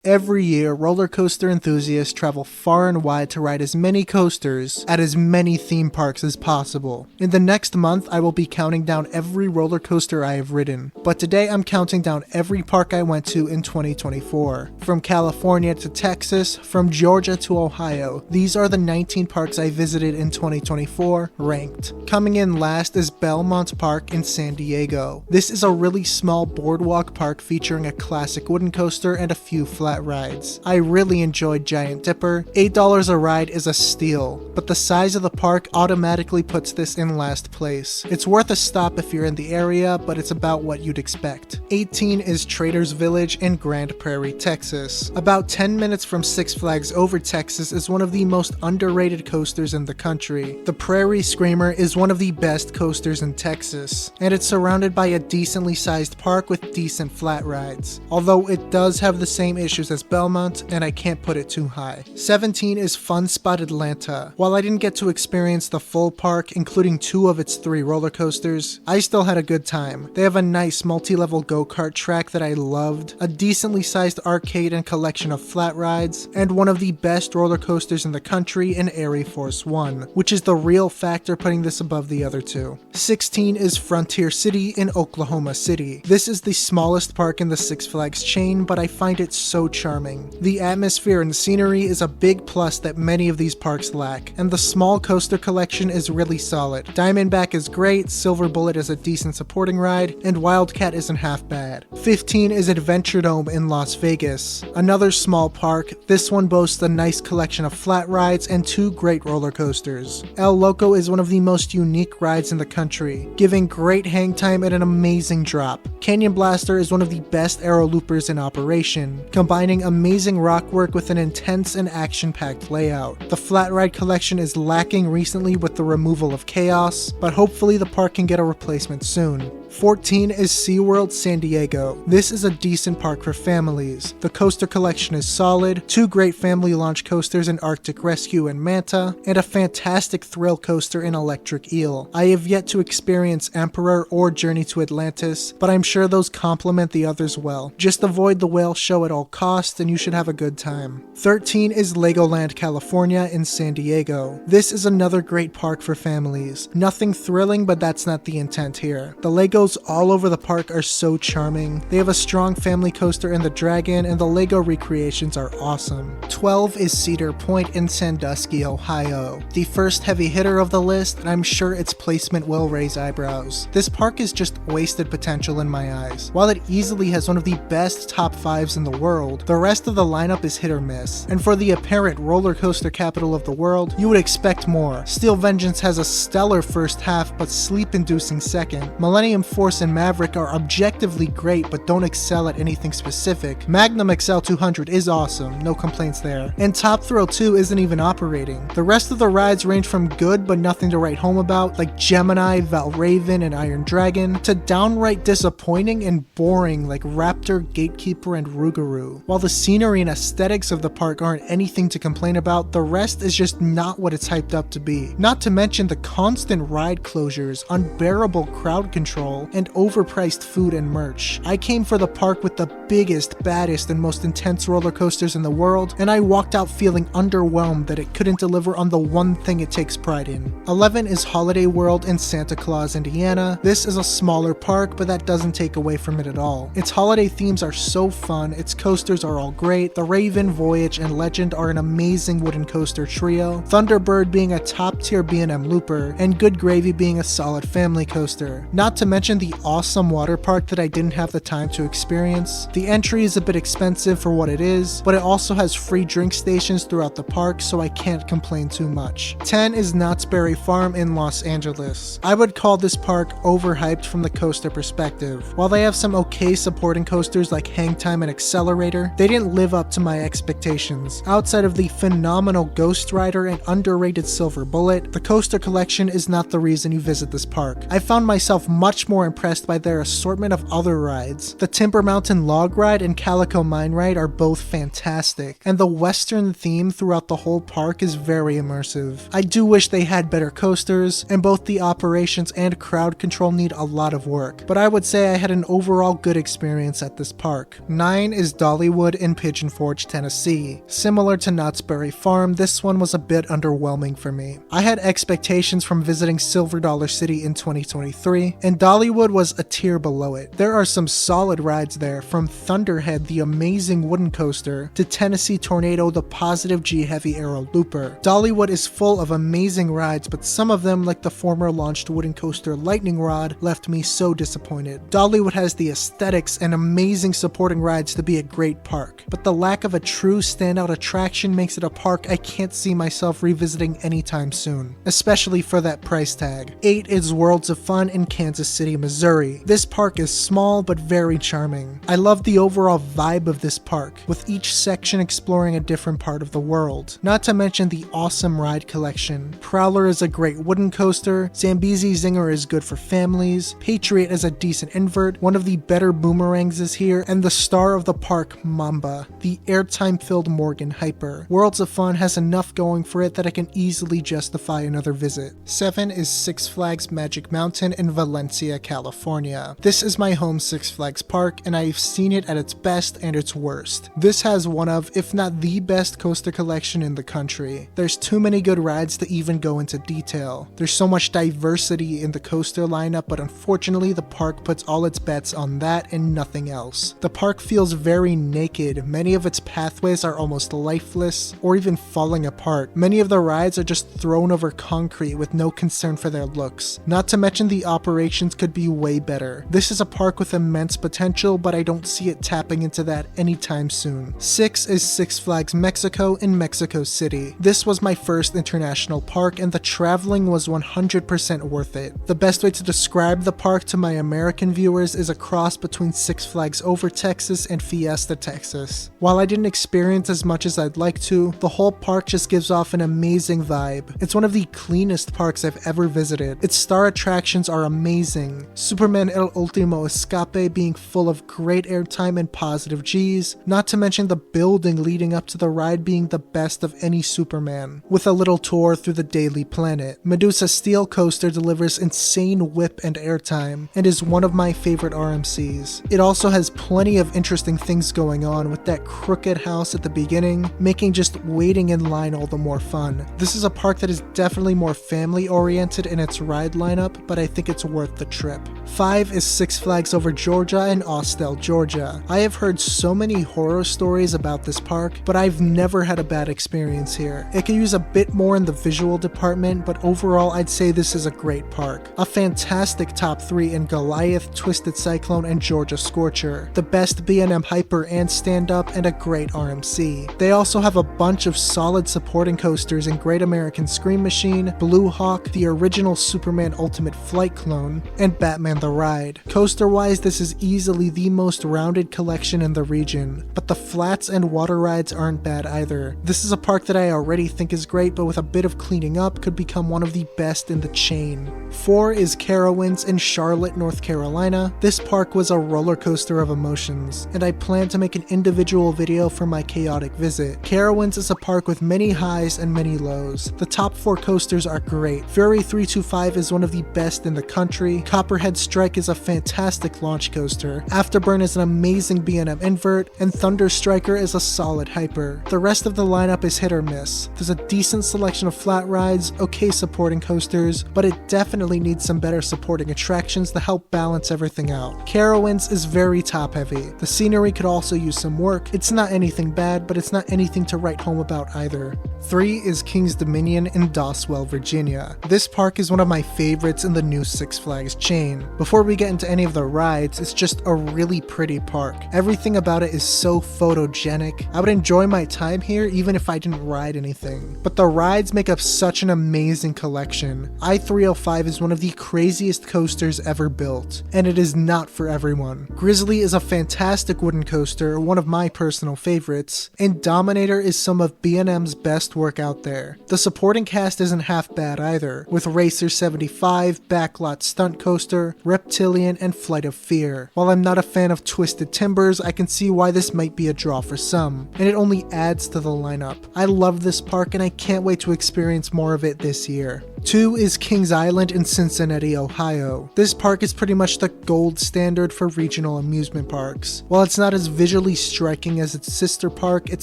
Every year, roller coaster enthusiasts travel far and wide to ride as many coasters at as many theme parks as possible. In the next month, I will be counting down every roller coaster I have ridden, but today I'm counting down every park I went to in 2024. From California to Texas, from Georgia to Ohio, these are the 19 parks I visited in 2024, ranked. Coming in last is Belmont Park in San Diego. This is a really small boardwalk park featuring a classic wooden coaster and a few flat rides. I really enjoyed Giant Dipper. $8 a ride is a steal, but the size of the park automatically puts this in last place. It's worth a stop if you're in the area, but it's about what you'd expect. 18 is Trader's Village in Grand Prairie, Texas. About 10 minutes from Six Flags Over Texas is one of the most underrated coasters in the country. The Prairie Screamer is one of the best coasters in Texas, and it's surrounded by a decently sized park with decent flat rides, although it does have the same issues as Belmont, and I can't put it too high. 17 is FunSpot Atlanta. While I didn't get to experience the full park, including 2 of its 3 roller coasters, I still had a good time. They have a nice multi-level go-kart track that I loved, a decently sized arcade and collection of flat rides, and one of the best roller coasters in the country in Air Force One, which is the real factor putting this above the other 2. 16 is Frontier City in Oklahoma City. This is the smallest park in the Six Flags chain, but I find it so charming. The atmosphere and scenery is a big plus that many of these parks lack, and the small coaster collection is really solid. Diamondback is great, Silver Bullet is a decent supporting ride, and Wildcat isn't half bad. 15 is Adventuredome in Las Vegas. Another small park, this one boasts a nice collection of flat rides and 2 great roller coasters. El Loco is one of the most unique rides in the country, giving great hang time and an amazing drop. Canyon Blaster is one of the best aero loopers in operation, combining amazing rock work with an intense and action-packed layout. The flat ride collection is lacking recently with the removal of Chaos, but hopefully the park can get a replacement soon. 14 is SeaWorld San Diego. This is a decent park for families. The coaster collection is solid, 2 great family launch coasters in Arctic Rescue and Manta, and a fantastic thrill coaster in Electric Eel. I have yet to experience Emperor or Journey to Atlantis, but I'm sure those complement the others well. Just avoid the whale show at all costs and you should have a good time. 13 is Legoland California in San Diego. This is another great park for families. Nothing thrilling, but that's not the intent here. The Legos all over the park are so charming. They have a strong family coaster in the Dragon, and the Lego recreations are awesome. 12 is Cedar Point in Sandusky, Ohio. The first heavy hitter of the list, and I'm sure its placement will raise eyebrows. This park is just wasted potential in my eyes. While it easily has one of the best top 5s in the world, the rest of the lineup is hit or miss. And for the apparent roller coaster capital of the world, you would expect more. Steel Vengeance has a stellar first half, but sleep-inducing second. Millennium Force and Maverick are objectively great, but don't excel at anything specific. Magnum XL 200 is awesome, no complaints there. And Top Thrill 2 isn't even operating. The rest of the rides range from good but nothing to write home about, like Gemini, Valraven, and Iron Dragon, to downright disappointing and boring like Raptor, Gatekeeper, and Rougarou. While the scenery and aesthetics of the park aren't anything to complain about, the rest is just not what it's hyped up to be. Not to mention the constant ride closures, unbearable crowd control, and overpriced food and merch. I came for the park with the biggest, baddest, and most intense roller coasters in the world, and I walked out feeling underwhelmed that it couldn't deliver on the one thing it takes pride in. 11 is Holiday World in Santa Claus, Indiana. This is a smaller park, but that doesn't take away from it at all. Its holiday themes are so fun, its coasters are all great, the Raven, Voyage, and Legend are an amazing wooden coaster trio, Thunderbird being a top-tier B&M looper, and Good Gravy being a solid family coaster. Not to mention the awesome water park that I didn't have the time to experience. The entry is a bit expensive for what it is, but it also has free drink stations throughout the park, so I can't complain too much. 10 is Knott's Berry Farm in Los Angeles. I would call this park overhyped from the coaster perspective. While they have some okay supporting coasters like Hang Time and Accelerator, they didn't live up to my expectations. Outside of the phenomenal Ghost Rider and underrated Silver Bullet, the coaster collection is not the reason you visit this park. I found myself much more more impressed by their assortment of other rides. The Timber Mountain Log Ride and Calico Mine Ride are both fantastic, and the Western theme throughout the whole park is very immersive. I do wish they had better coasters, and both the operations and crowd control need a lot of work, but I would say I had an overall good experience at this park. 9 is Dollywood in Pigeon Forge, Tennessee. Similar to Knott's Berry Farm, this one was a bit underwhelming for me. I had expectations from visiting Silver Dollar City in 2023, and Dollywood was a tier below it. There are some solid rides there, from Thunderhead, the amazing wooden coaster, to Tennessee Tornado, the positive G Heavy Aero Looper. Dollywood is full of amazing rides, but some of them, like the former launched wooden coaster Lightning Rod, left me so disappointed. Dollywood has the aesthetics and amazing supporting rides to be a great park, but the lack of a true standout attraction makes it a park I can't see myself revisiting anytime soon, especially for that price tag. 8 is Worlds of Fun in Kansas City, Missouri. This park is small but very charming. I love the overall vibe of this park, with each section exploring a different part of the world. Not to mention the awesome ride collection. Prowler is a great wooden coaster, Zambezi Zinger is good for families, Patriot is a decent invert, one of the better boomerangs is here, and the star of the park, Mamba, the airtime-filled Morgan Hyper. Worlds of Fun has enough going for it that I can easily justify another visit. 7 is Six Flags Magic Mountain in Valencia, California. This is my home Six Flags park, and I've seen it at its best and its worst. This has one of, if not the best coaster collection in the country. There's too many good rides to even go into detail. There's so much diversity in the coaster lineup, but unfortunately the park puts all its bets on that and nothing else. The park feels very naked. Many of its pathways are almost lifeless or even falling apart. Many of the rides are just thrown over concrete with no concern for their looks. Not to mention the operations could be way better. This is a park with immense potential, but I don't see it tapping into that anytime soon. 6 is Six Flags Mexico in Mexico City. This was my first international park, and the traveling was 100% worth it. The best way to describe the park to my American viewers is a cross between Six Flags Over Texas and Fiesta Texas. While I didn't experience as much as I'd like to, the whole park just gives off an amazing vibe. It's one of the cleanest parks I've ever visited. Its star attractions are amazing. Superman El Ultimo Escape being full of great airtime and positive G's, not to mention the building leading up to the ride being the best of any Superman, with a little tour through the Daily Planet. Medusa Steel Coaster delivers insane whip and airtime, and is one of my favorite RMCs. It also has plenty of interesting things going on, with that crooked house at the beginning, making just waiting in line all the more fun. This is a park that is definitely more family oriented in its ride lineup, but I think it's worth the trip. 5 is Six Flags Over Georgia in Austell, Georgia. I have heard so many horror stories about this park, but I've never had a bad experience here. It could use a bit more in the visual department, but overall I'd say this is a great park. A fantastic top 3 in Goliath, Twisted Cyclone, and Georgia Scorcher. The best B&M Hyper and stand-up, and a great RMC. They also have a bunch of solid supporting coasters in Great American Scream Machine, Blue Hawk, the original Superman Ultimate Flight clone, and Batman the Ride. Coaster-wise, this is easily the most rounded collection in the region, but the flats and water rides aren't bad either. This is a park that I already think is great, but with a bit of cleaning up could become one of the best in the chain. 4 is Carowinds in Charlotte, North Carolina. This park was a roller coaster of emotions, and I plan to make an individual video for my chaotic visit. Carowinds is a park with many highs and many lows. The top 4 coasters are great. Fury 325 is one of the best in the country. Copperhead Strike is a fantastic launch coaster. Afterburn is an amazing B&M invert, and Thunder Striker is a solid hyper. The rest of the lineup is hit or miss. There's a decent selection of flat rides, okay supporting coasters, but it definitely needs some better supporting attractions to help balance everything out. Carowinds is very top heavy. The scenery could also use some work. It's not anything bad, but it's not anything to write home about either. 3 is King's Dominion in Doswell, Virginia. This park is one of my favorites in the new Six Flags chain. Before we get into any of the rides, it's just a really pretty park. Everything about it is so photogenic. I would enjoy my time here even if I didn't ride anything. But the rides make up such an amazing collection. I-305 is one of the craziest coasters ever built, and it is not for everyone. Grizzly is a fantastic wooden coaster, one of my personal favorites, and Dominator is some of B&M's best work out there. The supporting cast isn't half bad either, with Racer 75, Backlot Stunt Coaster, Coaster, Reptilian, and Flight of Fear. While I'm not a fan of Twisted Timbers, I can see why this might be a draw for some, and it only adds to the lineup. I love this park and I can't wait to experience more of it this year. 2 is Kings Island in Cincinnati, Ohio. This park is pretty much the gold standard for regional amusement parks. While it's not as visually striking as its sister park, it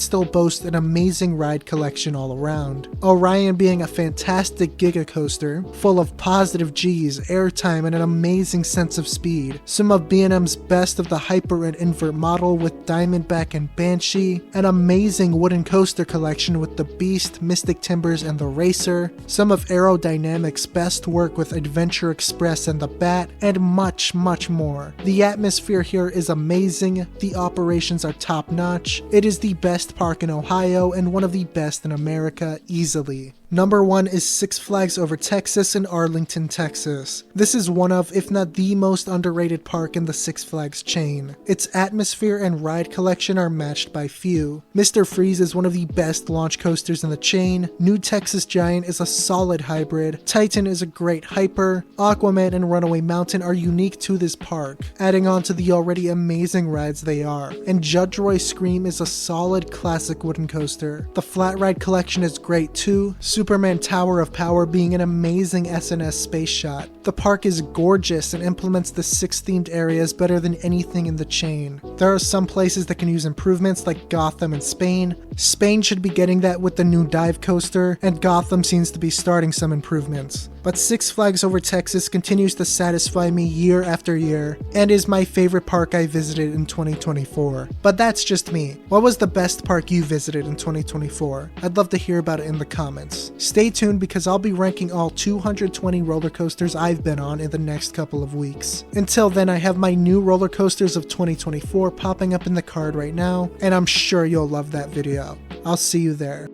still boasts an amazing ride collection all around. Orion being a fantastic giga coaster, full of positive G's, airtime, and an amazing sense of speed. Some of B&M's best of the hyper and invert model with Diamondback and Banshee, an amazing wooden coaster collection with the Beast, Mystic Timbers, and the Racer, some of Aerodynamic's best work with Adventure Express and the Bat, and much, much more. The atmosphere here is amazing, the operations are top notch, it is the best park in Ohio and one of the best in America easily. Number 1 is Six Flags Over Texas in Arlington, Texas. This is one of, if not the most underrated park in the Six Flags chain. Its atmosphere and ride collection are matched by few. Mr. Freeze is one of the best launch coasters in the chain, New Texas Giant is a solid hybrid, Titan is a great hyper, Aquaman and Runaway Mountain are unique to this park, adding on to the already amazing rides they are, and Judge Roy Scream is a solid classic wooden coaster. The flat ride collection is great too, Superman Tower of Power being an amazing SNS space shot. The park is gorgeous and implements the 6 themed areas better than anything in the chain. There are some places that can use improvements like Gotham and Spain. Spain should be getting that with the new dive coaster, and Gotham seems to be starting some improvements. But Six Flags Over Texas continues to satisfy me year after year, and is my favorite park I visited in 2024. But that's just me. What was the best park you visited in 2024? I'd love to hear about it in the comments. Stay tuned because I'll be ranking all 220 roller coasters I've been on in the next couple of weeks. Until then, I have my new roller coasters of 2024 popping up in the card right now, and I'm sure you'll love that video. I'll see you there.